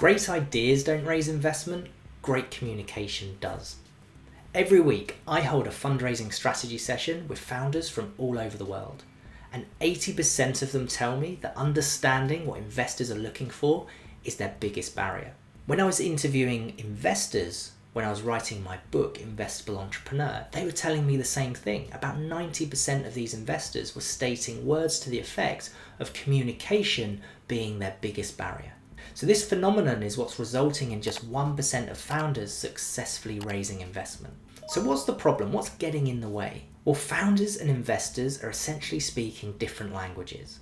Great ideas don't raise investment, great communication does. Every week, I hold a fundraising strategy session with founders from all over the world, and 80% of them tell me that understanding what investors are looking for is their biggest barrier. When I was interviewing investors, when I was writing my book, Investable Entrepreneur, they were telling me the same thing. About 90% of these investors were stating words to the effect of communication being their biggest barrier. So this phenomenon is what's resulting in just 1% of founders successfully raising investment. So what's the problem? What's getting in the way? Well, founders and investors are essentially speaking different languages.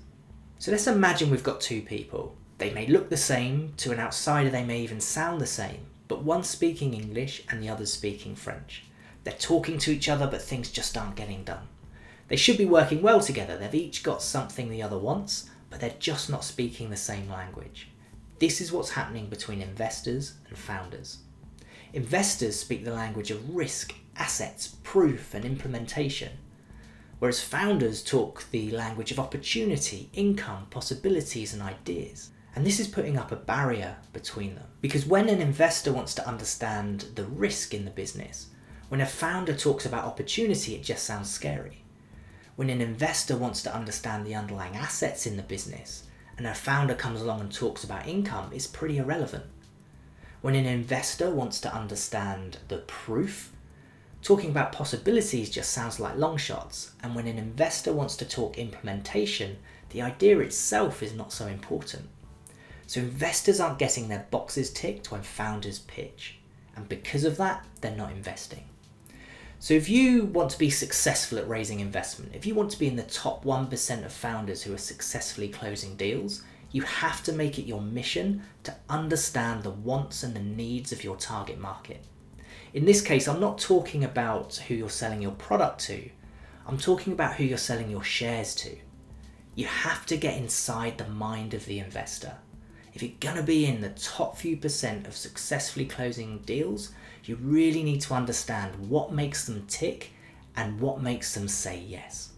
So let's imagine we've got two people. They may look the same, to an outsider they may even sound the same, but one's speaking English and the other's speaking French. They're talking to each other, but things just aren't getting done. They should be working well together. They've each got something the other wants, but they're just not speaking the same language. This is what's happening between investors and founders. Investors speak the language of risk, assets, proof, and implementation, whereas founders talk the language of opportunity, income, possibilities, and ideas. And this is putting up a barrier between them. Because when an investor wants to understand the risk in the business, when a founder talks about opportunity, it just sounds scary. When an investor wants to understand the underlying assets in the business, and a founder comes along and talks about income, it's pretty irrelevant. When an investor wants to understand the proof, talking about possibilities just sounds like long shots. And when an investor wants to talk implementation, the idea itself is not so important. So investors aren't getting their boxes ticked when founders pitch. And because of that, they're not investing. So if you want to be successful at raising investment, if you want to be in the top 1% of founders who are successfully closing deals, you have to make it your mission to understand the wants and the needs of your target market. In this case, I'm not talking about who you're selling your product to. I'm talking about who you're selling your shares to. You have to get inside the mind of the investor. If you're going to be in the top few percent of successfully closing deals, you really need to understand what makes them tick and what makes them say yes.